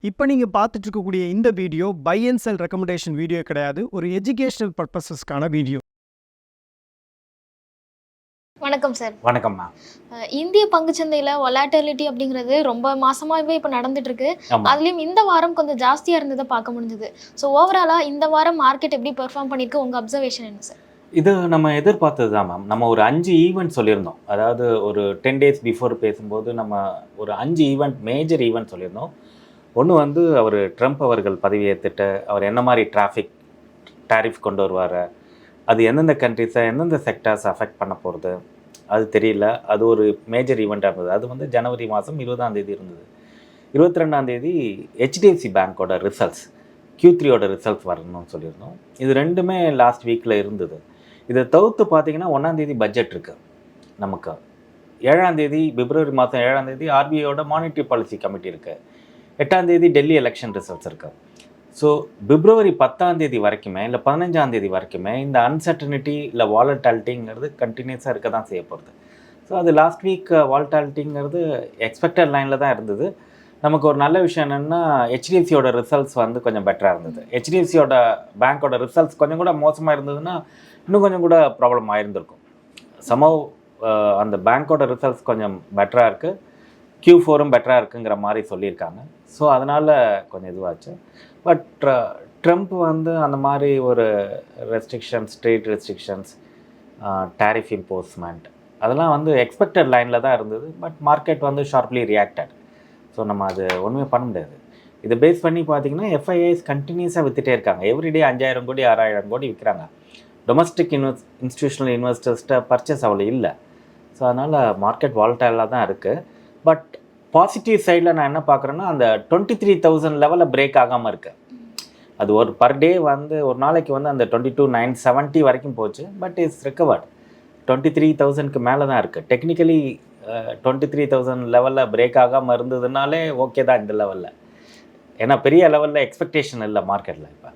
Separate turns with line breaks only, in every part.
இப்போ நீங்கள் பார்த்துட்டு இருக்கக்கூடிய இந்த video by and sell recommendation video கிடையாது, ஒரு எஜுகேஷனல் பர்பஸஸ்க்கான வீடியோ.
வணக்கம் சார்.
வணக்கம்மா.
இந்திய பங்குச்சந்தையில் வொலாட்டிலிட்டி அப்படிங்கிறது ரொம்ப மாசமாகவே இப்போ நடந்துட்டு இருக்கு. அதுலேயும் இந்த வாரம் கொஞ்சம் ஜாஸ்தியாக இருந்ததை பார்க்க முடிஞ்சது. ஸோ ஓவராலாக இந்த வாரம் மார்க்கெட் எப்படி பெர்ஃபார்ம் பண்ணியிருக்கு, உங்கள் அப்சர்வேஷன் என்ன சார்?
இது நம்ம எதிர்பார்த்தது தான் மேம். நம்ம ஒரு 5 ஈவெண்ட் சொல்லியிருந்தோம். அதாவது ஒரு 10 days பிஃபோர் பேசும்போது நம்ம ஒரு 5 ஈவெண்ட், மேஜர் ஈவெண்ட் சொல்லியிருந்தோம். ஒன்று வந்து ட்ரம்ப் அவர்கள் பதவியேற்றுட்டு அவர் என்ன மாதிரி டேரிஃப் கொண்டு வருவார், அது எந்தெந்த கண்ட்ரிஸை எந்தெந்த செக்டர்ஸ் அஃபெக்ட் பண்ண போகிறது அது தெரியல. அது ஒரு மேஜர் ஈவெண்ட்டாக இருந்தது. அது வந்து ஜனவரி மாதம் 20ஆம் தேதி இருந்தது. 22ஆம் தேதி ஹெச்டிஎஃப்சி பேங்க்கோட ரிசல்ட்ஸ், Q3யோட ரிசல்ட்ஸ் வரணும்னு சொல்லியிருந்தோம். இது ரெண்டுமே லாஸ்ட் வீக்கில் இருந்தது. இதை தவிர்த்து பார்த்தீங்கன்னா 1ஆம் தேதி பட்ஜெட் இருக்குது நமக்கு. 7ஆம் தேதி பிப்ரவரி மாதம் 7ஆம் தேதி ஆர்பிஐயோட மானிட்டரி பாலிசி கமிட்டி இருக்குது. 8ஆம் தேதி டெல்லி எலெக்ஷன் ரிசல்ட்ஸ் இருக்குது. ஸோ பிப்ரவரி 10ஆம் தேதி வரைக்குமே இல்லை 15ஆம் தேதி வரைக்குமே இந்த அன்சர்டனிட்டி இல்லை வாலட்டாலிட்டிங்கிறது கண்டினியூஸாக இருக்க தான் செய்ய போகிறது. ஸோ அது லாஸ்ட் வீக் வாலட்டாலிட்டிங்கிறது எக்ஸ்பெக்டட் லைனில் தான் இருந்தது. நமக்கு ஒரு நல்ல விஷயம் என்னென்னா ஹெச்டிஎஃப்சியோட ரிசல்ட்ஸ் வந்து கொஞ்சம் பெட்டராக இருந்தது. ஹெச்டிஎஃப்சியோட பேங்க்கோட ரிசல்ட்ஸ் கொஞ்சம் கூட மோசமாக இருந்ததுன்னா இன்னும் கொஞ்சம் கூட ப்ராப்ளம் ஆயிருந்திருக்கும். சமவ் அந்த பேங்க்கோட ரிசல்ட்ஸ் கொஞ்சம் பெட்டராக இருக்குது, Q4ம் பெட்டராக இருக்குங்கிற மாதிரி சொல்லியிருக்காங்க. ஸோ அதனால் கொஞ்சம் இதுவாச்சு. பட் ட்ரம்ப் வந்து அந்த மாதிரி ஒரு ரெஸ்ட்ரிக்ஷன்ஸ், ட்ரேட் ரெஸ்ட்ரிக்ஷன்ஸ், டேரிஃப் இம்போஸ்மெண்ட் அதெல்லாம் வந்து எக்ஸ்பெக்டட் லைனில் தான் இருந்தது. பட் மார்க்கெட் வந்து ஷார்ப்லி ரியாக்டட். ஸோ நம்ம அது ஒன்றுமே பண்ண முடியாது. இதை பேஸ் பண்ணி பார்த்தீங்கன்னா எஃப்ஐஐஸ் கண்டினியூஸாக விற்றுட்டே இருக்காங்க. எவ்ரிடே 5000 கோடி 6000 கோடி விற்கிறாங்க. டொமஸ்டிக் இன்ஸ்டிடியூஷனல் இன்வெஸ்டர்ஸ்கிட்ட பர்ச்சேஸ் அவ்வளோ இல்லை. ஸோ அதனால் மார்க்கெட் வாலட்டைலாக தான் இருக்குது. பட் பாசிட்டிவ் சைடில் நான் என்ன பார்க்குறேன்னா அந்த 23,000 லெவலில் பிரேக் ஆகாமல் இருக்குது. அது ஒரு பர் டே வந்து ஒரு நாளைக்கு வந்து அந்த 22,970 வரைக்கும் போச்சு. But it's recovered. 23,000க்கு மேலே தான் இருக்குது. டெக்னிக்கலி 23,000 லெவலில் பிரேக் ஆகாமல் இருந்ததுனாலே ஓகே தான் இந்த லெவலில். ஏன்னா பெரிய லெவலில் எக்ஸ்பெக்டேஷன் இல்லை மார்க்கெட்டில். இப்போ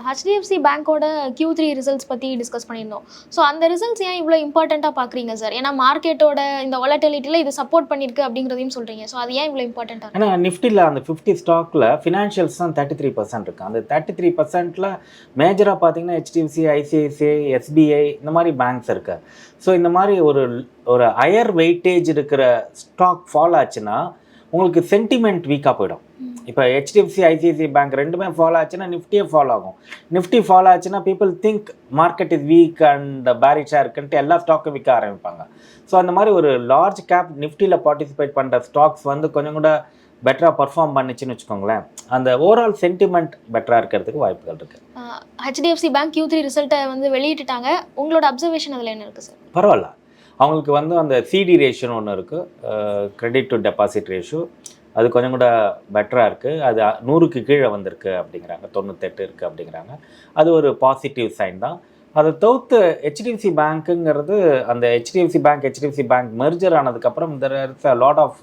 ஹெச்டிஎஃப்சி பேங்க்கோட Q3 ரிசல்ட்ஸ் பற்றி டிஸ்கஸ் பண்ணியிருந்தோம். ஸோ அந்த ரிசல்ட்ஸ் ஏன் இவ்வளோ இம்பார்ட்டண்ட்டாக பார்க்குறீங்க சார்? ஏன்னா மார்க்கெட்டோட இந்த வாலட்டிலிட்டியில் இது சப்போர்ட் பண்ணியிருக்கு அப்படிங்கிறதையும் சொல்கிறீங்க. ஸோ அது ஏன் இவ்வளோ இம்பார்ட்டண்ட்டாக?
ஏன்னா நிஃப்டியில் அந்த 50 ஸ்டாக்கில் ஃபினான்ஷியல்ஸ் தான் 33% இருக்குது. அந்த 33%ல் மேஜராக பார்த்தீங்கன்னா ஹெச்டிஎஃப்சி, ஐசிஐசிஐ, எஸ்பிஐ இந்த மாதிரி பேங்க்ஸ் இருக்குது. ஸோ இந்த மாதிரி ஒரு ஹையர் வெயிட்டேஜ் இருக்கிற ஸ்டாக் ஃபால் ஆச்சுன்னா உங்களுக்கு சென்டிமெண்ட் வீக்காக போயிடும். இப்போ ஹெச்டிஎஃப்சி, ஐசிஐசிஐ பேங்க் ரெண்டுமே ஃபால் ஆச்சுன்னா நிஃப்டியே ஃபால் ஆகும். நிஃப்டி ஃபால் ஆச்சுன்னா people think market is weak and பேரிஷாக இருக்குன்ட்டு எல்லா ஸ்டாக்கும் விற்க ஆரம்பிப்பாங்க. ஸோ அந்த மாதிரி ஒரு லார்ஜ் கேப் நிஃப்டியில் பார்ட்டிசிபேட் பண்ணுற ஸ்டாக்ஸ் வந்து கொஞ்சம் கூட பெட்டராக பர்ஃபார்ம் பண்ணிச்சுன்னு வச்சுக்கோங்களேன். அந்த ஓவரால் சென்டிமெண்ட் பெட்டராக இருக்கிறதுக்கு வாய்ப்புகள் இருக்குது.
ஹெச்டிஎஃப்சி பேங்க் Q3 ரிசல்ட்டை வந்து வெளியிட்டுட்டாங்க. உங்களோட அப்சர்வேஷன் அதில் என்ன இருக்குது சார்?
பரவாயில்ல. அவங்களுக்கு வந்து அந்த சிடி ரேஷியோன்னு ஒன்று இருக்குது, கிரெடிட் டு டெபாசிட் ரேஷியோ. அது கொஞ்சம் கூட பெட்டராக இருக்குது. அது 100க்கு கீழே வந்திருக்கு அப்படிங்கிறாங்க, 98 இருக்குது அப்படிங்கிறாங்க. அது ஒரு பாசிட்டிவ் சைன் தான். அதை தவிர்த்து ஹெச்டிஎஃப்சி பேங்க்குங்கிறது அந்த ஹெச்டிஎஃப்சி பேங்க் மெர்ஜர் ஆனதுக்கப்புறம் there is a lot of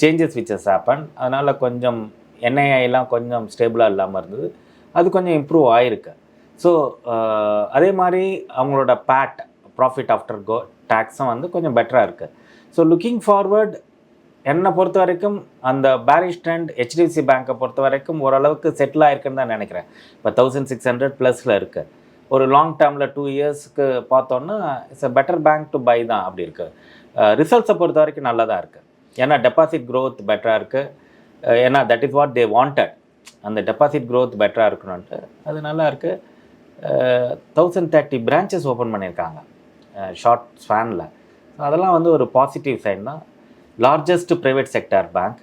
changes which has happened. அதனால் கொஞ்சம் என்ஐஐலாம் கொஞ்சம் ஸ்டேபிளாக இல்லாமல் இருந்தது. அது கொஞ்சம் இம்ப்ரூவ் ஆகிருக்கு. ஸோ அதே மாதிரி அவங்களோட ப்ராஃபிட் ஆஃப்டர் டேக்ஸும் வந்து கொஞ்சம் பெட்டராக இருக்குது. ஸோ லுக்கிங் ஃபார்வர்ட் என்னை பொறுத்த வரைக்கும் அந்த பேரிஷ் ட்ரெண்ட் ஹெச்டிஎஃப்சி பேங்க்கை பொறுத்த வரைக்கும் ஓரளவுக்கு செட்டில் ஆகிருக்குன்னு தான் நினைக்கிறேன். இப்போ 1600+ இருக்குது. ஒரு லாங் டேர்மில் 2 இயர்ஸ்க்கு பார்த்தோன்னா it's a better bank to buy தான் அப்படி இருக்குது. ரிசல்ட்ஸை பொறுத்த வரைக்கும் நல்லா தான் இருக்குது. ஏன்னா டெபாசிட் க்ரோத் பெட்டராக இருக்குது. ஏன்னா that is what they wanted. அந்த டெபாசிட் க்ரோத் பெட்டராக இருக்கணுன்ட்டு அது நல்லா இருக்குது. 1030 பிரான்ச்சஸ் ஓப்பன் பண்ணியிருக்காங்க ஷார்ட் ஸ்பேனில். அதெல்லாம் வந்து ஒரு பாசிட்டிவ் சைன் தான். Largest private sector bank.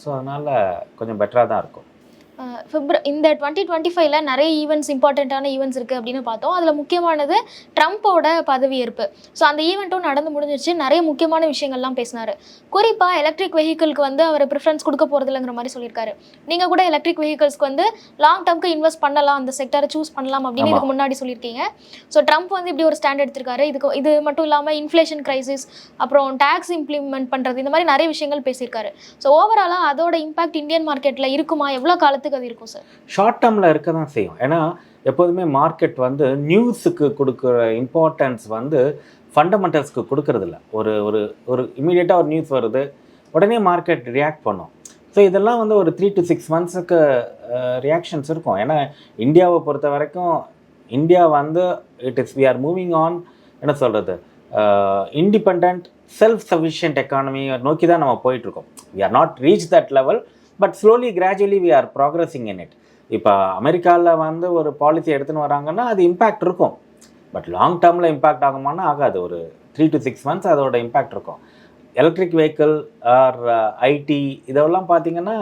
So அதனால் கொஞ்சம் பெட்டராக தான் இருக்கும்.
இந்த 2025ல் நிறைய ஈவெண்ட்ஸ், இம்பார்ட்டண்ட்டான ஈவெண்ட்ஸ் இருக்குது அப்படின்னு பார்த்தோம். அதில் முக்கியமானது ட்ரம்ப்போட பதவியேற்பு. ஸோ அந்த ஈவெண்ட்டும் நடந்து முடிஞ்சிருச்சு. நிறைய முக்கியமான விஷயங்கள்லாம் பேசினார். குறிப்பாக எலக்ட்ரிக் வெஹிக்கிள்க்கு வந்து அவர் ப்ரிஃபரன்ஸ் கொடுக்க போகிறதில்லைங்கிற மாதிரி சொல்லியிருக்காரு. நீங்கள் கூட எலக்ட்ரிக் வெஹிக்கிள்ஸ்க்கு வந்து லாங் டேர்ம்க்கு இன்வெஸ்ட் பண்ணலாம், அந்த செக்டரை சூஸ் பண்ணலாம் அப்படின்னு இதுக்கு முன்னாடி சொல்லியிருக்கீங்க. ஸோ ட்ரம்ப் வந்து இப்படி ஒரு ஸ்டாண்ட் எடுத்திருக்காரு. இது மட்டும் இல்லாமல் இன்ஃப்ளேஷன் கிரைசிஸ், அப்புறம் டேக்ஸ் இம்ப்ளிமெண்ட் பண்ணுறது, இந்த மாதிரி நிறைய விஷயங்கள் பேசியிருக்காரு. ஸோ ஓவராலாக அதோட இம்பாக்ட் இந்தியன் மார்க்கெட்டில் இருக்குமா, எவ்வளோ காலத்துக்கு அது இருக்கும் சார்?
ஷார்ட் டேர்மில் இருக்க தான் செய்யும். ஏன்னா எப்போதுமே மார்க்கெட் வந்து நியூஸுக்கு கொடுக்குற இம்பார்ட்டன்ஸ் வந்து ஃபண்டமெண்டல்ஸ்க்கு கொடுக்கறதில்ல. ஒரு இமீடியட்டாக ஒரு நியூஸ் வருது, உடனே மார்க்கெட் ரியாக்ட் பண்ணும். ஸோ இதெல்லாம் வந்து ஒரு 3 to 6 மந்த்ஸுக்கு ரியாக்ஷன்ஸ் இருக்கும். ஏன்னா இந்தியாவை பொறுத்த வரைக்கும் இந்தியா வந்து we are moving on, என்ன சொல்கிறது, இண்டிபெண்ட் செல்ஃப் சஃபிஷியன்ட் எக்கானமி நோக்கி தான் நம்ம போயிட்டுருக்கோம். we are not reached that level, but slowly gradually we are progressing in it. இப்போ அமெரிக்காவில் வந்து ஒரு பாலிசி எடுத்துன்னு வராங்கன்னா அது இம்பேக்ட் இருக்கும், பட் லாங் டேர்மில் இம்பேக்ட் ஆகுமானா ஆகாது. ஒரு 3 to 6 மந்த்ஸ் அதோட இம்பேக்ட் இருக்கும். எலக்ட்ரிக் வெஹிக்கிள் ஆர் ஐடி இதெல்லாம் பார்த்தீங்கன்னா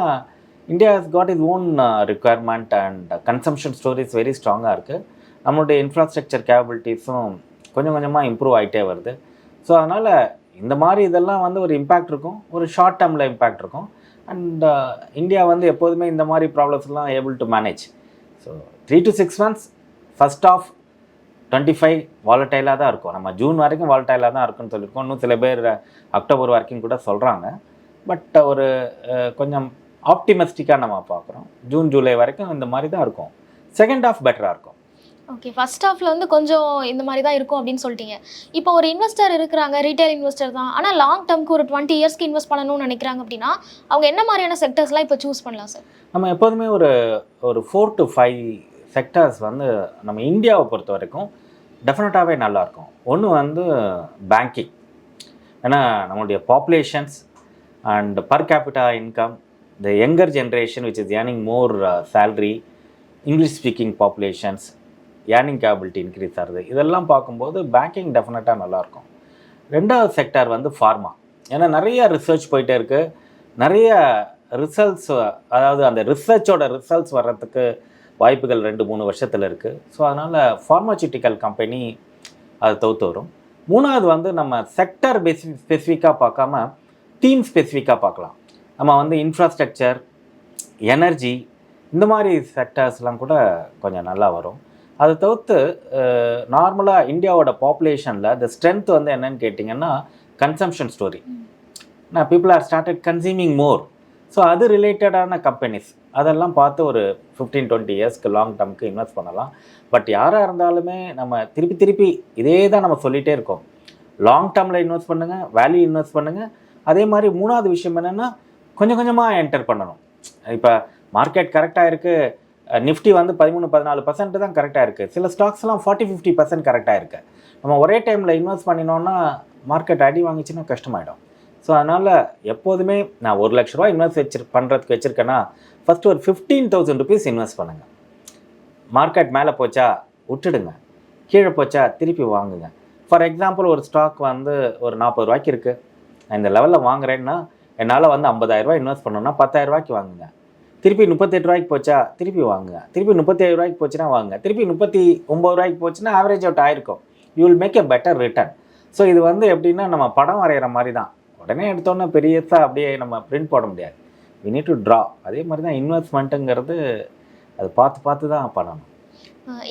India has got is own requirement and consumption stories very ஸ்ட்ராங்காக இருக்குது. நம்மளுடைய இன்ஃப்ராஸ்ட்ரக்சர் கேபபிலிட்டிஸும் கொஞ்சம் கொஞ்சமாக இம்ப்ரூவ் ஆகிட்டே வருது. ஸோ அதனால் இந்த மாதிரி இதெல்லாம் வந்து ஒரு இம்பேக்ட் இருக்கும், ஒரு ஷார்ட் டேர்மில் இம்பேக்ட் இருக்கும். அண்ட் இந்தியா வந்து எப்போதுமே இந்த மாதிரி ப்ராப்ளம்ஸ்லாம் able to manage. So 3 to 6 months first of 25 வாலட்டைலாக தான் இருக்கும். நம்ம ஜூன் வரைக்கும் வாலட்டைலாக தான் இருக்குன்னு சொல்லியிருக்கோம். இன்னும் சில பேர் அக்டோபர் வரைக்கும் கூட சொல்கிறாங்க. பட் ஒரு கொஞ்சம் ஆப்டிமிஸ்டிக்காக நம்ம பார்க்குறோம். ஜூன் ஜூலை வரைக்கும் இந்த மாதிரி தான் இருக்கும். செகண்ட் ஆஃப் பெட்டராக இருக்கும்.
ஓகே, ஃபர்ஸ்ட் ஹாஃப்ல வந்து கொஞ்சம் இந்த மாதிரி தான் இருக்கும் அப்படின்னு சொல்லிட்டீங்க. இப்போ ஒரு இன்வெஸ்டர் இருக்கிறாங்க, ரீட்டைல் இன்வெஸ்டர் தான், ஆனால் லாங் டேர்ம்க்கு ஒரு 20 இயர்ஸ்க்கு இன்வெஸ்ட் பண்ணணும்னு நினைக்கிறாங்க அப்படின்னா அவங்க என்ன மாதிரியான செக்டர்ஸ்லாம் இப்போ சூஸ் பண்ணலாம் சார்?
நம்ம எப்போதுமே ஒரு 4 to 5 செக்டர்ஸ் வந்து நம்ம இந்தியாவை பொறுத்த வரைக்கும் டெஃபினட்டாகவே நல்லாயிருக்கும். ஒன்று வந்து பேங்கிங். ஏன்னா நம்மளுடைய populations and per capita income, the younger generation which is earning more salary, English speaking populations, earning capability increase ஆகுது. இதெல்லாம் பார்க்கும்போது பேங்கிங் டெஃபினட்டாக நல்லாயிருக்கும். ரெண்டாவது செக்டார் வந்து ஃபார்மா. ஏன்னா நிறைய ரிசர்ச் போயிட்டே இருக்குது, நிறைய ரிசல்ட்ஸ், அதாவது அந்த ரிசர்ச்சோட ரிசல்ட்ஸ் வர்றதுக்கு வாய்ப்புகள் 2-3 வருஷத்தில் இருக்குது. ஸோ அதனால் ஃபார்மாசியூட்டிக்கல் கம்பெனி அது தவிர்த்து வரும். மூணாவது வந்து நம்ம செக்டர் ஸ்பெசிஃபிக்காக பார்க்காம தீம் ஸ்பெசிஃபிக்காக பார்க்கலாம். நம்ம வந்து இன்ஃப்ராஸ்ட்ரக்சர், எனர்ஜி, இந்த மாதிரி செக்டர்ஸ்லாம் கூட கொஞ்சம் நல்லா வரும். அதை தவிர்த்து நார்மலாக இந்தியாவோட பாப்புலேஷனில் த ஸ்ட்ரென்த் வந்து என்னன்னு கேட்டிங்கன்னா கன்சம்ஷன் ஸ்டோரி. நான் people are started consuming more. So அது ரிலேட்டடான கம்பெனிஸ் அதெல்லாம் பார்த்து ஒரு 15-20 இயர்ஸ்க்கு லாங் டேர்முக்கு இன்வெஸ்ட் பண்ணலாம். பட் யாராக இருந்தாலுமே நம்ம திருப்பி இதே தான் நம்ம சொல்லிகிட்டே இருக்கோம். லாங் டேர்மில் இன்வெஸ்ட் பண்ணுங்கள், வேல்யூ இன்வெஸ்ட் பண்ணுங்கள். அதே மாதிரி மூணாவது விஷயம் என்னென்னா கொஞ்சம் கொஞ்சமாக என்டர் பண்ணணும். இப்போ மார்க்கெட் கரெக்டாக இருக்குது, நிஃப்டி வந்து 13-14% தான் கரெக்டாக இருக்குது. சில ஸ்டாக்ஸ்லாம் 40-50% கரெக்டாக இருக்குது. நம்ம ஒரே டைமில் இன்வெஸ்ட் பண்ணினோன்னா மார்க்கெட் அடி வாங்கிச்சுன்னா கஷ்டமாயிடும். ஸோ அதனால் எப்போதுமே நான் 1 லட்ச ரூபா இன்வெஸ்ட் பண்ணுறதுக்கு வச்சுருக்கேன்னா ஃபஸ்ட்டு ஒரு 15,000 ருபீஸ் இன்வெஸ்ட் பண்ணுங்கள். மார்க்கெட் மேலே போச்சா விட்டுடுங்க, கீழே போச்சா திருப்பி வாங்குங்க. ஃபார் எக்ஸாம்பிள் ஒரு ஸ்டாக் வந்து ஒரு 40 ரூபாய்க்கு இருக்குது, நான் இந்த லெவலில் வாங்குறேன்னா என்னால் வந்து 50,000 ரூபாய் இன்வெஸ்ட் பண்ணணும்னா 10,000 ரூபாய்க்கு வாங்குங்க. திருப்பி 38 ரூபாய்க்கு போச்சா திருப்பி வாங்குங்க. திருப்பி 37 ரூபாய்க்கு போச்சுன்னா வாங்குங்க. திருப்பி 39 ரூபாய்க்கு போச்சுன்னா ஆவரேஜ் அவுட் ஆயிருக்கும். You will make a better return. So இது வந்து எப்படின்னா நம்ம படம் வரைகிற மாதிரி தான். உடனே எடுத்தோன்னே பெரியதாக அப்படியே நம்ம பிரிண்ட் போட முடியாது. We need to draw. அதே மாதிரி தான் இன்வெஸ்ட்மெண்ட்டுங்கிறது அது பார்த்து தான் பண்ணணும்.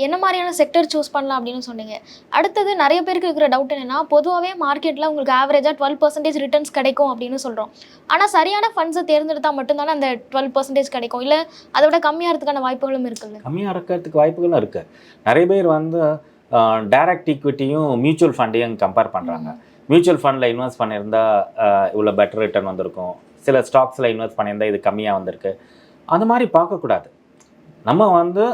என்ன மாதிரியான செக்டர் சூஸ் பண்ணலாம் அப்படின்னு சொன்னீங்க. அடுத்தது நிறைய பேருக்கு இருக்கிற டவுட் என்னென்னா, பொதுவாகவே மார்க்கெட்டில் உங்களுக்கு ஆவரேஜாக 12% ரிட்டர்ன்ஸ் கிடைக்கும் அப்படின்னு சொல்கிறோம். ஆனால் சரியான ஃபண்ட்ஸை தேர்ந்தெடுத்தால் மட்டும்தானே அந்த 12% கிடைக்கும், இல்லை அதை விட கம்மியாகிறதுக்கான வாய்ப்புகளும் இருக்குல்ல?
கம்மியாக இருக்கிறதுக்கு வாய்ப்புகளும் இருக்குது. நிறைய பேர் வந்து டைரக்ட் ஈக்விட்டியும் மியூச்சுவல் ஃபண்டையும் கம்பேர் பண்ணுறாங்க. மியூச்சுவல் ஃபண்டில் இன்வெஸ்ட் பண்ணியிருந்தா இவ்வளோ பெட்டர் ரிட்டர்ன் வந்திருக்கும், சில ஸ்டாக்ஸில் இன்வெஸ்ட் பண்ணியிருந்தால் இது கம்மியாக வந்திருக்கு. அந்த மாதிரி பார்க்கக்கூடாது. நம்ம வந்து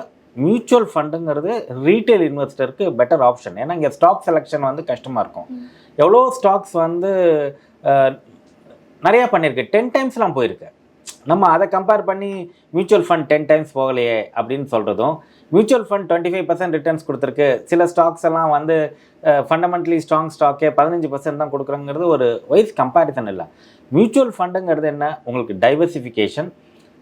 மியூச்சுவல் ஃபண்டுங்கிறது ரீட்டைல் இன்வெஸ்டருக்கு பெட்டர் ஆப்ஷன். ஏன்னா இங்கே ஸ்டாக் செலெக்ஷன் வந்து கஷ்டமாக இருக்கும். எவ்வளோ ஸ்டாக்ஸ் வந்து நிறையா பண்ணியிருக்கு, 10 டைம்ஸ்லாம் போயிருக்கு. நம்ம அதை கம்பேர் பண்ணி மியூச்சுவல் ஃபண்ட் 10 டைம்ஸ் போகலையே அப்படின்னு சொல்கிறதும், மியூச்சுவல் ஃபண்ட் 25% ரிட்டர்ன்ஸ் கொடுத்துருக்கு, சில ஸ்டாக்ஸ் எல்லாம் வந்து ஃபண்டமெண்டலி ஸ்ட்ராங் ஸ்டாக்கே 15% தான் கொடுக்குறங்கிறது ஒரு வைஸ் கம்பேரிசன் இல்லை. மியூச்சுவல் ஃபண்டுங்கிறது என்ன, உங்களுக்கு டைவர்சிஃபிகேஷன்,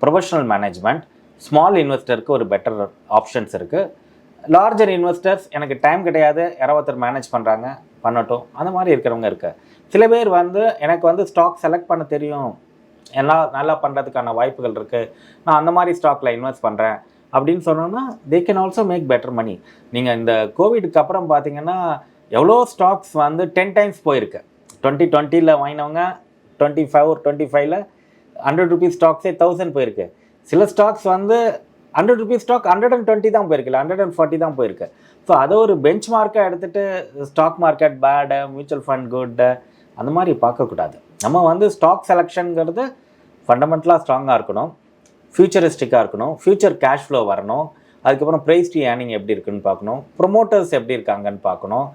ப்ரொஃபஷனல் மேனேஜ்மெண்ட், ஸ்மால் இன்வெஸ்டருக்கு ஒரு பெட்டர் ஆப்ஷன்ஸ் இருக்குது. லார்ஜர் இன்வெஸ்டர்ஸ் எனக்கு டைம் கிடையாது, யாராவது மேனேஜ் பண்ணுறாங்க பண்ணட்டும், அந்த மாதிரி இருக்கிறவங்க இருக்குது. சில பேர் வந்து எனக்கு வந்து ஸ்டாக் செலக்ட் பண்ண தெரியும், எல்லாம் நல்லா பண்ணுறதுக்கான வாய்ப்புகள் இருக்குது, நான் அந்த மாதிரி ஸ்டாக்கில் இன்வெஸ்ட் பண்ணுறேன் அப்படின்னு சொன்னோன்னா they can also make better money. நீங்கள் இந்த கோவிடுக்கு அப்புறம் பார்த்தீங்கன்னா எவ்வளோ ஸ்டாக்ஸ் வந்து 10 டைம்ஸ் போயிருக்கு. 2020 வாங்கினவங்க 25ல் 100 ருபீஸ் ஸ்டாக்ஸே 1000 போயிருக்கு. சில ஸ்டாக்ஸ் வந்து 100 ருபீஸ் ஸ்டாக் 120 தான் போயிருக்கு, இல்லை 140 தான் போயிருக்கு. ஸோ அதை ஒரு பெஞ்ச் மார்க்காக எடுத்துகிட்டு stock market bad, mutual fund good அந்த மாதிரி பார்க்கக்கூடாது. நம்ம வந்து ஸ்டாக் செலெக்ஷனுங்கிறது ஃபண்டமெண்டலாக ஸ்ட்ராங்காக இருக்கணும், ஃபியூச்சரிஸ்டிக்காக இருக்கணும், ஃபியூச்சர் கேஷ் ஃப்ளோ வரணும், அதுக்கப்புறம் ப்ரைஸ் டு ஏர்னிங் எப்படி இருக்குன்னு பார்க்கணும், ப்ரொமோட்டர்ஸ் எப்படி இருக்காங்கன்னு பார்க்கணும்,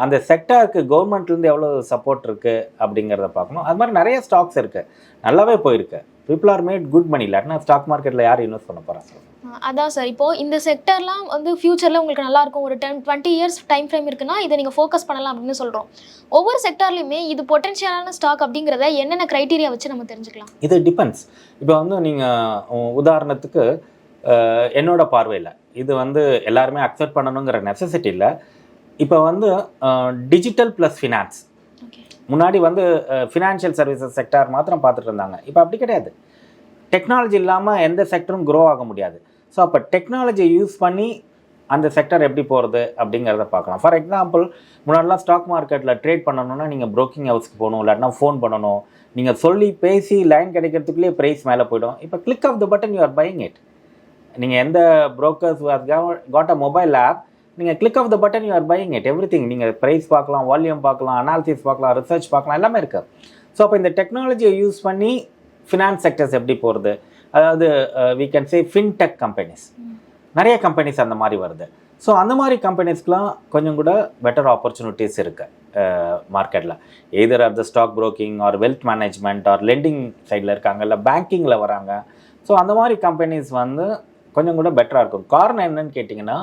அந்த செக்டாருக்கு கவர்மெண்ட்லேருந்து எவ்வளோ சப்போர்ட் இருக்குது அப்படிங்கிறத பார்க்கணும். அது மாதிரி நிறைய ஸ்டாக்ஸ் இருக்குது, நல்லாவே போயிருக்கு. People are made good money. இல்லாட்டினா ஸ்டாக் மார்க்கெட்டில் யார் இன்வெஸ்ட் பண்ண போகிறாங்க?
அதான் சார், இப்போது இந்த செக்டர்லாம் வந்து ஃபியூச்சரில் உங்களுக்கு நல்லாயிருக்கும், ஒரு 10-20 இயர்ஸ் டைம் ஃப்ரேம் இருக்குன்னா இதை நீங்கள் ஃபோக்கஸ் பண்ணலாம் அப்படின்னு சொல்கிறோம். ஒவ்வொரு செக்டார்லையுமே இது பொட்டன்ஷியலான ஸ்டாக் அப்படிங்கிறத என்னென்ன க்ரைட்டீரியா வச்சு நம்ம தெரிஞ்சுக்கலாம்?
இது டிபெண்ட்ஸ். இப்போ வந்து நீங்கள் உதாரணத்துக்கு என்னோட பார்வையில் இது வந்து எல்லாருமே அக்செப்ட் பண்ணணுங்கிற நெசசிட்டி இல்லை. இப்போ வந்து டிஜிட்டல் ப்ளஸ் ஃபினான்ஸ், முன்னாடி வந்து ஃபினான்ஷியல் சர்வீசஸ் செக்டார் மாத்திரம் பார்த்துட்டு இருந்தாங்க. இப்போ அப்படி கிடையாது. டெக்னாலஜி இல்லாமல் எந்த செக்டரும் க்ரோ ஆக முடியாது. ஸோ அப்போ டெக்னாலஜியை யூஸ் பண்ணி அந்த செக்டர் எப்படி போகிறது அப்படிங்கிறத பார்க்கலாம். ஃபார் எக்ஸாம்பிள், முன்னாடிலாம் ஸ்டாக் மார்க்கெட்டில் ட்ரேட் பண்ணணும்னா நீங்கள் ப்ரோக்கிங் ஹவுஸ்க்கு போகணும், இல்லாட்டினா ஃபோன் பண்ணணும், நீங்கள் சொல்லி பேசி லைன் கிடைக்கிறதுக்குள்ளே ப்ரைஸ் மேலே போய்டும். இப்போ click of the button you are buying it. நீங்கள் எந்த brokers got a mobile app, நீங்கள் click of the button you are buying it everything. நீங்கள் ப்ரைஸ் பார்க்கலாம், வால்யூம் பார்க்கலாம், அனாலிசிஸ் பார்க்கலாம், ரிசர்ச் பார்க்கலாம், எல்லாமே இருக்குது. ஸோ அப்போ இந்த டெக்னாலஜியை யூஸ் பண்ணி ஃபினான்ஸ் செக்டர்ஸ் எப்படி போகிறது, அதாவது we can say fintech companies, நிறைய கம்பெனிஸ் அந்த மாதிரி வருது. ஸோ அந்த மாதிரி கம்பெனிஸ்க்கெலாம் கொஞ்சம் கூட பெட்டர் ஆப்பர்ச்சுனிட்டிஸ் இருக்குது மார்க்கெட்டில். Either or the stock broking or wealth management or lending சைடில் இருக்காங்க, இல்லை பேங்கிங்கில் வராங்க. ஸோ அந்த மாதிரி கம்பெனிஸ் வந்து கொஞ்சம் கூட பெட்டராக இருக்கும். காரணம் என்னன்னு கேட்டிங்கன்னா,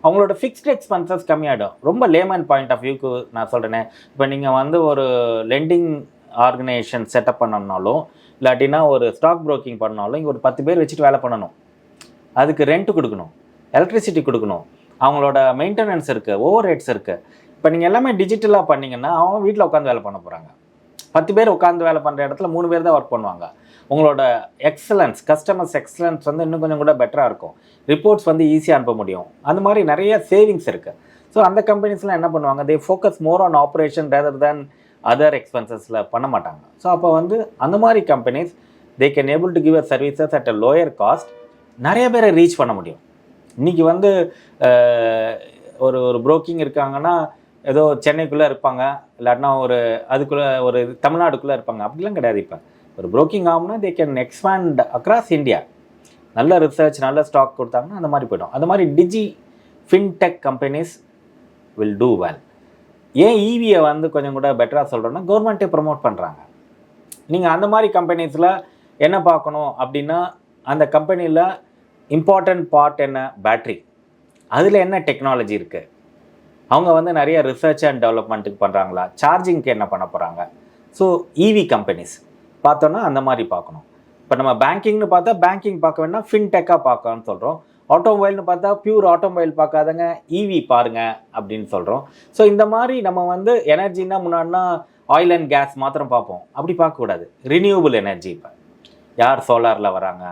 அவங்களோட ஃபிக்ஸ்டு எக்ஸ்பென்சஸ் கம்மியாகிடும். ரொம்ப லேமன் பாயிண்ட் ஆஃப் வியூக்கு நான் சொல்கிறேனே, இப்போ நீங்கள் வந்து ஒரு லெண்டிங் ஆர்கனைசேஷன் செட்டப் பண்ணணும்னாலும், இல்லாட்டினா ஒரு ஸ்டாக் ப்ரோக்கிங் பண்ணாலும் இங்கே ஒரு 10 பேர் வச்சுட்டு வேலை பண்ணணும். அதுக்கு ரெண்ட்டு கொடுக்கணும், எலக்ட்ரிசிட்டி கொடுக்கணும், அவங்களோட மெயின்டெனன்ஸ் இருக்குது, ஓவர் ஹெட்ஸ் இருக்குது. இப்போ நீங்கள் எல்லாமே டிஜிட்டலாக பண்ணிங்கன்னா அவங்க வீட்டில் உட்காந்து வேலை பண்ண போகிறாங்க. 10 பேர் உட்காந்து வேலை பண்ணுற இடத்துல 3 பேர் தான் ஒர்க் பண்ணுவாங்க. உங்களோட எக்ஸலன்ஸ், கஸ்டமர்ஸ் எக்ஸலன்ஸ் வந்து இன்னும் கொஞ்சம் கூட பெட்டராக இருக்கும். ரிப்போர்ட்ஸ் வந்து ஈஸியாக அனுப்ப முடியும். அந்த மாதிரி நிறைய சேவிங்ஸ் இருக்குது. ஸோ அந்த கம்பெனிஸ்லாம் என்ன பண்ணுவாங்க, they focus more on operation rather than other எக்ஸ்பென்சஸில் பண்ண மாட்டாங்க. ஸோ அப்போ வந்து அந்த மாதிரி companies they can able to give a services at a lower cost, நிறைய பேரை ரீச் பண்ண முடியும். இன்றைக்கி வந்து ஒரு ப்ரோக்கிங் இருக்காங்கன்னா ஏதோ சென்னைக்குள்ளே இருப்பாங்க, இல்லாட்டினா ஒரு அதுக்குள்ளே ஒரு தமிழ்நாடுக்குள்ளே இருப்பாங்க. அப்படிலாம் கிடையாது. இப்போ ஒரு ப்ரோக்கிங் ஆகும்னா they can expand across India. நல்ல ரிசர்ச், நல்ல ஸ்டாக் கொடுத்தாங்கன்னா அந்த மாதிரி போய்டும். அந்த மாதிரி fintech companies will do well. ஏன் ஈவியை வந்து கொஞ்சம் கூட பெட்டராக சொல்கிறோன்னா, கவர்மெண்ட்டே ப்ரமோட் பண்ணுறாங்க. நீங்கள் அந்த மாதிரி கம்பெனிஸில் என்ன பார்க்கணும் அப்படின்னா, அந்த கம்பெனியில் இம்பார்ட்டன்ட் பார்ட் என்ன, பேட்ரி, அதில் என்ன டெக்னாலஜி இருக்குது, அவங்க வந்து நிறைய ரிசர்ச் அண்ட் டெவலப்மெண்ட்டுக்கு பண்ணுறாங்களா, சார்ஜிங்க்கு என்ன பண்ண போகிறாங்க. ஸோ ஈவி கம்பெனிஸ் பார்த்தோன்னா அந்த மாதிரி பார்க்கணும். இப்போ நம்ம பேங்கிங்னு பார்த்தா பேங்கிங் பார்க்க வேணா ஃபின்டெக்காக பார்க்கணும்னு சொல்கிறோம். ஆட்டோமொபைல்னு பார்த்தா பியூர் ஆட்டோமொபைல் பார்க்காதங்க, ஈவி பாருங்கள் அப்படின்னு சொல்கிறோம். ஸோ இந்த மாதிரி நம்ம வந்து எனர்ஜின்னா முன்னாடினா ஆயில் அண்ட் கேஸ் மாத்திரம் பார்ப்போம், அப்படி பார்க்கக்கூடாது. ரினியூவபிள் எனர்ஜி, இப்போ யார் சோலாரில் வராங்க,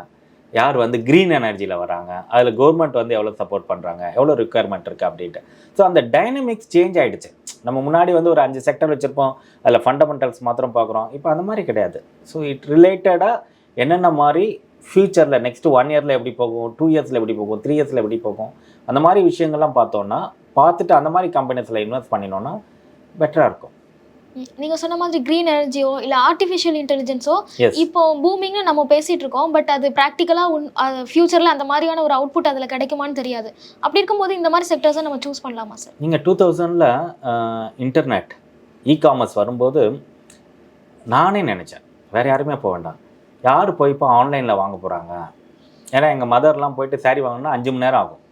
யார் வந்து க்ரீன் எனர்ஜியில் வராங்க, அதில் கவர்மெண்ட் வந்து எவ்வளோ சப்போர்ட் பண்ணுறாங்க, எவ்வளோ ரிக்குயர்மெண்ட் இருக்குது அப்படின்ட்டு. ஸோ அந்த டைனமிக்ஸ் சேஞ்ச் ஆகிடுச்சு. நம்ம முன்னாடி வந்து ஒரு 5 செக்டர் வச்சுருப்போம், அதில் ஃபண்டமெண்டல்ஸ் மாத்திரம் பார்க்குறோம். இப்போ அந்த மாதிரி கிடையாது. ஸோ இட் ரிலேட்டடாக என்னென்ன மாதிரி ஃப்யூச்சரில் நெக்ஸ்ட்டு 1 இயரில் எப்படி போகும், 2 இயர்ஸில் எப்படி போகும், 3 இயர்ஸில் எப்படி போகும், அந்த மாதிரி விஷயங்கள்லாம் பார்த்துட்டு அந்த மாதிரி கம்பெனிஸில் இன்வெஸ்ட் பண்ணினோன்னா பெட்டராக இருக்கும்.
நீங்கள் சொன்ன மாதிரி க்ரீன் எனர்ஜியோ இல்லை ஆர்டிஃபிஷியல் இன்டெலிஜென்ஸோ இப்போ பூமிங்னு நம்ம பேசிகிட்டு இருக்கோம். பட் அது ப்ராக்டிக்கலாக ஃப்யூச்சரில் அந்த மாதிரியான ஒரு அவுட்புட் அதில் கிடைக்குமான்னு தெரியாது. அப்படி இருக்கும்போது இந்த மாதிரி செக்டர்ஸை நம்ம சூஸ் பண்ணலாமா சார்? நீங்கள்
2000 இன்டர்நெட் இ-காமர்ஸ் வரும்போது நானே நினச்சேன், வேறு யாருமே போக வேண்டாம், யார் போய் இப்போ ஆன்லைனில் வாங்க போகிறாங்க. ஏன்னா எங்கள் மதர்லாம் போயிட்டு சாரீ வாங்கினா 5 மணி நேரம் ஆகும்,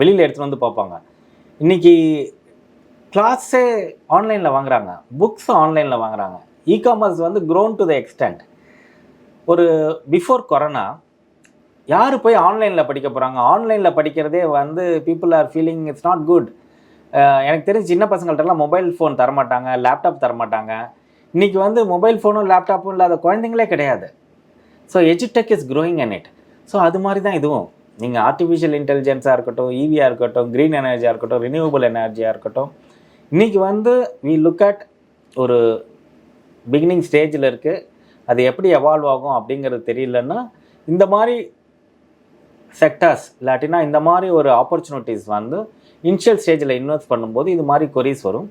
வெளியில் எடுத்துகிட்டு வந்து பார்ப்பாங்க. இன்றைக்கி கிளாஸே ஆன்லைனில் வாங்குறாங்க, புக்ஸ் ஆன்லைனில் வாங்குறாங்க. இ-காமர்ஸ் வந்து க்ரோன் டு த எக்ஸ்டென்ட். ஒரு பிஃபோர் கொரோனா யார் போய் ஆன்லைனில் படிக்க போகிறாங்க, ஆன்லைனில் படிக்கிறதே வந்து people are feeling it's not good. எனக்கு தெரிஞ்சு சின்ன பசங்கள்ட்டெல்லாம் மொபைல் ஃபோன் தரமாட்டாங்க, லேப்டாப் தரமாட்டாங்க. இன்றைக்கி வந்து மொபைல் ஃபோனும் லேப்டாப்பும் இல்லாத குழந்தைங்களே கிடையாது. ஸோ எஜுடெக் is growing in it. So அது மாதிரி தான் இதுவும். நீங்கள் ஆர்டிஃபிஷியல் இன்டெலிஜென்ஸாக இருக்கட்டும், ஈவியாக இருக்கட்டும், க்ரீன் எனர்ஜியாக இருக்கட்டும், ரினியூவபிள் எனர்ஜியாக இருக்கட்டும், இன்றைக்கி வந்து வி லுக் அட் ஒரு பிகினிங் ஸ்டேஜில் இருக்குது. அது எப்படி எவால்வ் ஆகும் அப்படிங்கிறது தெரியலன்னா, இந்த மாதிரி செக்டர்ஸ் இல்லாட்டினா இந்த மாதிரி ஒரு ஆப்பர்ச்சுனிட்டிஸ் வந்து இனிஷியல் ஸ்டேஜில் இன்வெஸ்ட் பண்ணும்போது இது மாதிரி கொரிஸ் வரும்.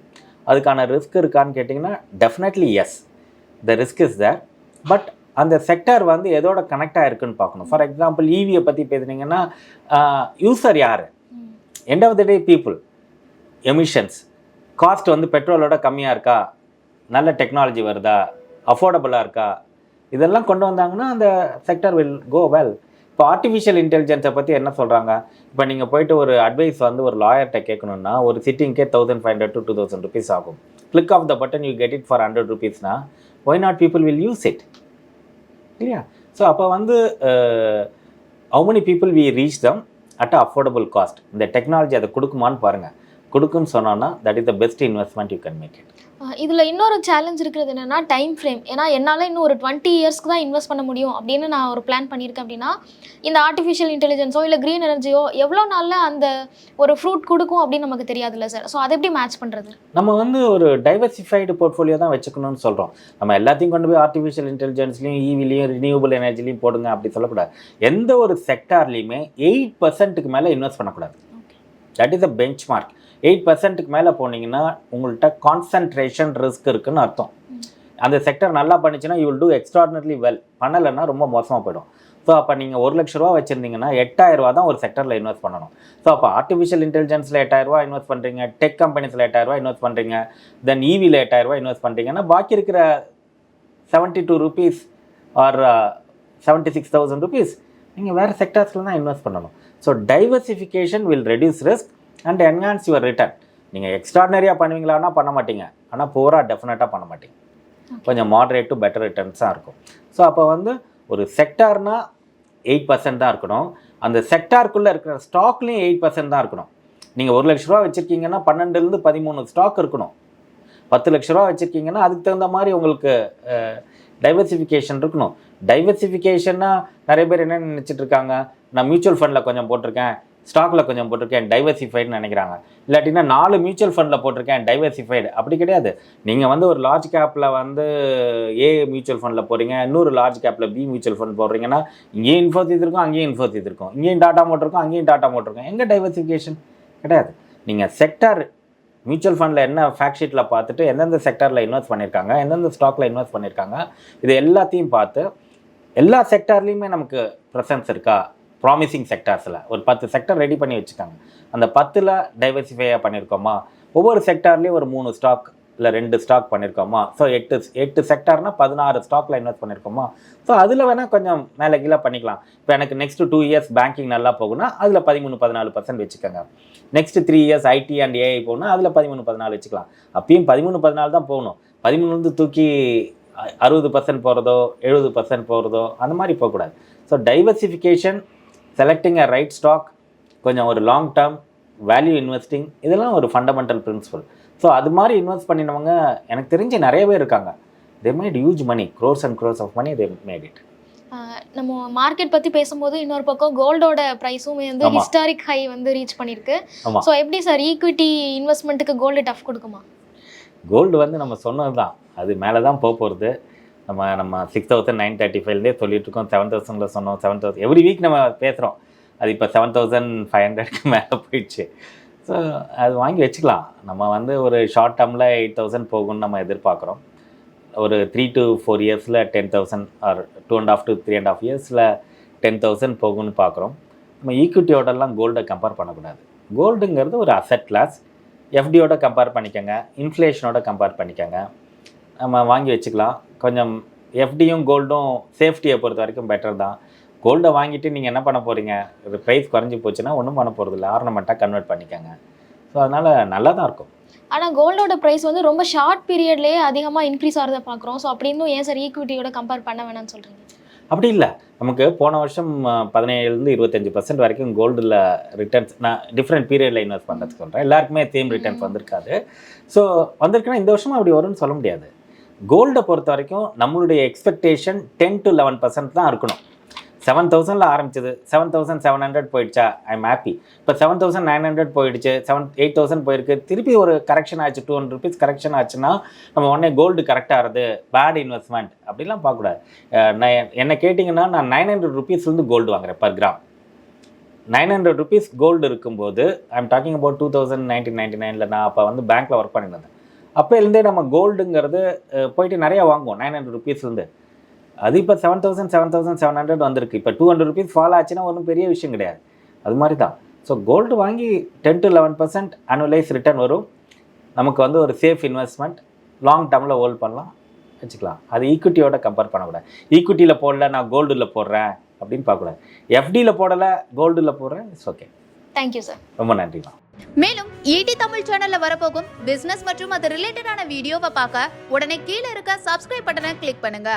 அதுக்கான ரிஸ்க் இருக்கான்னு கேட்டிங்கன்னா definitely yes, the risk is there. But அந்த செக்டார் வந்து எதோட கனெக்ட் ஆகிருக்குன்னு பார்க்கணும். ஃபார் எக்ஸாம்பிள் ஈவியை பற்றி பேசுனீங்கன்னா யூசர் யார், end of the day people, emissions, cost வந்து பெட்ரோலோட கம்மியாக இருக்கா, நல்ல டெக்னாலஜி வருதா, அஃபோர்டபுளாக இருக்கா, இதெல்லாம் கொண்டு வந்தாங்கன்னா அந்த செக்டர் வில் கோ வெல். இப்போ ஆர்டிஃபிஷியல் இன்டெலிஜென்ஸை பற்றி என்ன சொல்கிறாங்க, இப்போ நீங்கள் போயிட்டு ஒரு அட்வைஸ் வந்து ஒரு லாயர்கிட்ட கேட்கணுன்னா ஒரு சிட்டிங்கே 1500 to 2000 rupees ஆகும். Click of the button you get it for 100 rupeesனா why not people will use it இல்லையா? ஸோ அப்போ வந்து how many people we reach them at a affordable cost. இந்த டெக்னாலஜி அதை கொடுக்குமான்னு பாருங்கள். கொடுக்குன்னு சொன்னோன்னா that is the best investment you can make it.
இதில் இன்னொரு சேலஞ்ச் இருக்கிறது என்னென்னா டைம் ஃப்ரேம். ஏன்னா என்னால் இன்னும் ஒரு 20 இயர்ஸ்க்கு தான் இன்வெஸ்ட் பண்ண முடியும் அப்படின்னு நான் ஒரு பிளான் பண்ணியிருக்கேன். அப்படின்னா இந்த ஆர்டிஃபிஷியல் இன்டெலிஜென்ஸோ இல்லை க்ரீன் எனர்ஜியோ எவ்வளோ நாளில் அந்த ஒரு ஃப்ரூட் கொடுக்கும் அப்படின்னு நமக்கு தெரியாதுல்ல சார். ஸோ அதை எப்படி மேட்ச் பண்ணுறது?
நம்ம வந்து ஒரு டைவர்சிஃபைடு போர்ட்ஃபோலியோ தான் வச்சுக்கணும்னு சொல்கிறோம். நம்ம எல்லாத்தையும் கொண்டு போய் ஆர்டிஃபிஷியல் இன்டெலிஜென்ஸ்லையும் ஈவிலையும் ரினியூவபிள் எனர்ஜிலையும் போடுங்க அப்படி சொல்லக்கூடாது. எந்த ஒரு செக்டார்லையுமே 8% மேலே இன்வெஸ்ட் பண்ணக்கூடாது. That is a bench mark. 8% மேலே போனீங்கன்னா உங்கள்கிட்ட கான்சன்ட்ரேஷன் ரிஸ்க் இருக்குன்னு அர்த்தம். அந்த செக்டர் நல்லா பண்ணிச்சுன்னா you will do extraordinary well, பண்ணலைன்னா ரொம்ப மோசமாக போயிடும். ஸோ அப்போ நீங்கள் 1 லட்ச ரூபா வச்சுருந்தீங்கன்னா 8000 ரூபா தான் ஒரு செக்டரில் இன்வெஸ்ட் பண்ணணும். ஸோ அப்போ ஆர்டிஃபிஷியல் இன்டெலிஜென்ஸில் 8000 ரூபா இன்வெஸ்ட் பண்ணுறீங்க, டெக் கம்பெனிஸில் 8000 ரூபா இன்வெஸ்ட் பண்ணுறீங்க, தென் ஈவியில் 8000 ரூபா இன்வெஸ்ட் பண்ணுறீங்கன்னா பாக்கி இருக்கிற 72 rupees ஆர் 76,000 rupees நீங்கள் வேறு செக்டர்ஸில் தான் இன்வெஸ்ட் பண்ணணும். So diversification will reduce risk and enhance your return. நீங்கள் எக்ஸ்ட்ராடனரியாக பண்ணுவீங்களான்னா பண்ண மாட்டீங்க, ஆனால் பூரா டெஃபினட்டாக பண்ண மாட்டீங்க. கொஞ்சம் மாடரேட் டு பெட்டர் ரிட்டர்ன்ஸாக இருக்கும். ஸோ அப்போ வந்து ஒரு செக்டார்னா 8% தான் இருக்கணும். அந்த செக்டாருக்குள்ளே இருக்கிற ஸ்டாக்லேயும் 8% தான் இருக்கணும். நீங்கள் 1 லட்ச ரூபா வச்சுருக்கீங்கன்னா 12 to 13 ஸ்டாக் இருக்கணும். 10 லட்ச ரூபா வச்சுருக்கீங்கன்னா அதுக்கு தகுந்த மாதிரி உங்களுக்கு டைவர்சிஃபிகேஷன் இருக்கணும். டைவர்சிஃபிகேஷன்னா நிறைய பேர் என்ன நினச்சிட்டு இருக்காங்க, நான் மியூச்சுவல் ஃபண்டில் கொஞ்சம் போட்டிருக்கேன், ஸ்டாக்கில் கொஞ்சம் போட்டிருக்கேன், டைவர்சிஃபைடுன்னு நினைக்கிறாங்க. இல்லாட்டினா 4 மியூச்சுவல் ஃபண்டில் போட்டிருக்கேன் டைவர்சிஃபைடு. அப்படி கிடையாது. நீங்கள் வந்து ஒரு லார்ஜ் கேப்பில் வந்து ஏ மியூச்சுவல் ஃபண்டில் போடுறீங்க, இன்னொரு லார்ஜ் கேப்பில் பி மியூச்சுவல் ஃபண்ட் போடுறீங்கன்னா இங்கேயும் இன்ஃபோசிஸ் இருக்கும், அங்கேயும் இன்ஃபோசிஸ் இருக்கும், இங்கேயும் டாட்டா மோட்டர் இருக்கும், அங்கேயும் டாட்டா மோட்டர் இருக்கும். எங்கே டைவர்சிஃபிகேஷன் கிடையாது. நீங்கள் செக்டார் மியூச்சுவல் ஃபண்டில் என்ன ஃபேக்ட் ஷீட்டில் பார்த்துட்டு எந்தெந்த செக்டாரில் இன்வெஸ்ட் பண்ணியிருக்காங்க, எந்தெந்த ஸ்டாக்கில் இன்வெஸ்ட் பண்ணியிருக்காங்க, இது எல்லாத்தையும் பார்த்து எல்லா செக்டார்லேயுமே நமக்கு ப்ரெசன்ஸ் இருக்கா. ப்ராமிசிங் செக்டார்ஸில் ஒரு 10 செக்டர் ரெடி பண்ணி வச்சுக்காங்க. அந்த 10ல் டைவர்சிஃபையாக பண்ணியிருக்கோமா, ஒவ்வொரு செக்டார்லேயும் ஒரு 3 ஸ்டாக் இல்லை 2 ஸ்டாக் பண்ணியிருக்கோமா, ஸோ 8 செக்டார்னால் 16 ஸ்டாக்கில் இன்வெஸ்ட் பண்ணியிருக்கோமா. ஸோ அதில் வேணால் கொஞ்சம் மேலே கீழே பண்ணிக்கலாம். இப்போ எனக்கு நெக்ஸ்ட் 2 இயர்ஸ் பேங்கிங் நல்லா போகுன்னா அதில் 13-14% வச்சுக்கோங்க. Next 3 years ID and AI போகணுன்னா அதில் 13-14 வச்சுக்கலாம். அப்பயும் 13-14 தான் போகணும். 13 தூக்கி 60% போகிறதோ 70% போகிறதோ அந்த மாதிரி போகக்கூடாது. So diversification, selecting a right stock, கொஞ்சம் ஒரு லாங் டேர்ம் வேல்யூ இன்வெஸ்டிங், இதெல்லாம் ஒரு ஃபண்டமெண்டல் பிரின்சிபல். ஸோ அது மாதிரி இன்வெஸ்ட் பண்ணினவங்க எனக்கு தெரிஞ்சு நிறைய பேர் இருக்காங்க. They made huge money, crores and crores of money they made it.
நம்ம மார்க்கெட் பற்றி பேசும்போது இன்னொரு பக்கம் கோல்டோட ப்ரைஸும் வந்து ஹிஸ்டாரிக் ஹை வந்து ரீச் பண்ணியிருக்கு. ஸோ எப்படி சார் ஈக்விட்டி இன்வெஸ்ட்மெண்ட்டுக்கு கோல்டு டஃப் கொடுக்குமா?
கோல்டு வந்து நம்ம சொன்னது தான், அது மேலே தான் போகிறது. நம்ம 6,935 சொல்லிட்டு இருக்கோம், 7,000 சொன்னோம், 7,000 எவ்ரி வீக் நம்ம பேசுகிறோம். அது இப்போ 7,500 மேலே போயிடுச்சு. ஸோ அது வாங்கி வச்சுக்கலாம். நம்ம வந்து ஒரு ஷார்ட் டேர்மில் 8,000 போகும்னு நம்ம எதிர்பார்க்குறோம். ஒரு 3 to 4 இயர்ஸில் 10,000 ஆர் 2.5 to 3.5 இயர்ஸில் 10,000 போகும்னு பார்க்குறோம். நம்ம ஈக்விட்டியோடலாம் கோல்டை கம்பேர் பண்ணக்கூடாது. கோல்டுங்கிறது ஒரு அசெட் கிளாஸ். எஃப்டியோட கம்பேர் பண்ணிக்கோங்க, இன்ஃப்ளேஷனோட கம்பேர் பண்ணிக்கோங்க, நம்ம வாங்கி வச்சுக்கலாம். கொஞ்சம் எஃப்டியும் கோல்டும் சேஃப்டியை பொறுத்த வரைக்கும் பெட்டர் தான். கோல்டை வாங்கிட்டு நீங்கள் என்ன பண்ண போகிறீங்க, ஒரு ப்ரைஸ் குறைஞ்சி போச்சுன்னா ஒன்றும் பண்ண போகிறது இல்லை, ஆர்னமெண்ட்டாக கன்வெர்ட் பண்ணிக்கோங்க. ஸோ அதனால் நல்லா தான் இருக்கும்.
ஆனால் கோல்டோட ப்ரைஸ் வந்து ரொம்ப ஷார்ட் பீரியட்லேயே அதிகமாக இன்க்ரீஸ் ஆகிறத பார்க்குறோம். ஸோ அப்படி இருந்தும் ஏன் சார் ஈக்விட்டியோட கம்பேர் பண்ண வேணாம்னு சொல்கிறீங்க?
அப்படி இல்லை, நமக்கு போன வருஷம் 17-25% வரைக்கும் கோல்டில் ரிட்டர்ன்ஸ், நான் டிஃப்ரெண்ட் பீரியடில் இன்வெஸ்ட் பண்ணுறதுக்கு சொல்கிறேன். எல்லாருக்குமே சேம் ரிட்டர்ன்ஸ் வந்திருக்காது. ஸோ வந்திருக்குன்னா இந்த வருஷமும் அப்படி வரும்னு சொல்ல முடியாது. கோல்டை பொறுத்த வரைக்கும் நம்மளுடைய எக்ஸ்பெக்டேஷன் 10 to 11% தான் இருக்கணும். 7,000 ஆரம்பிச்சது, 7,700 போயிடுச்சா, ஐ எம் ஹாப்பி. இப்போ 7,900 போயிடுச்சு, 8,000 போயிருக்கு, திருப்பி ஒரு கரெக்ஷன் ஆச்சு, 200 rupees கரெக்ஷன் ஆச்சுன்னா நம்ம உடனே கோல்டு கரெக்டாக ஆகுது, பேட் இன்வெஸ்ட்மெண்ட் அப்படிலாம் பார்க்கக்கூடாது. நான் என்ன கேட்டிங்கன்னா, நான் 900 rupeesலேருந்து கோல்டு வாங்குறேன் பர் கிராம். 900 rupees கோல்டு இருக்கும்போது ஐ எம் டாக்கிங் அபவுட் 2099 நான் அப்போ வந்து பேங்க்கில் ஒர்க் பண்ணியிருந்தேன். அப்போலேருந்தே நம்ம கோல்டுங்கிறது போயிட்டு நிறையா வாங்குவோம் 900 rupeesலேருந்து. அது இப்போ 7,700 வந்திருக்கு. இப்போ 200 rupees ஃபால் ஆச்சுன்னா ஒன்றும் பெரிய விஷயம் கிடையாது. அது மாதிரி தான். ஸோ கோல்டு வாங்கி 10 to 11% annualized ரிட்டர்ன் வரும். நமக்கு வந்து ஒரு சேஃப் இன்வெஸ்ட்மெண்ட், லாங் டேர்மில் ஹோல்ட் பண்ணலாம், வச்சுக்கலாம். அது ஈக்விட்டியோட கம்பேர் பண்ணக்கூடாது. ஈக்விட்டியில் போடல, நான் கோல்டில் போடுறேன் அப்படின்னு பார்க்கக்கூடாது. எஃப்டியில் போடலை, கோல்டில் போடுறேன், இட்ஸ் ஓகே.
Thank you sir.
ரொம்ப நன்றிமா.
மேலும் ஈடி தமிழ் சேனல்ல வரப்போகும் பிசினஸ் மற்றும் அது ரிலேட்டடான வீடியோவை பார்க்க உடனே கீழே இருக்க சப்ஸ்கிரைப் பட்டனை கிளிக் பண்ணுங்க.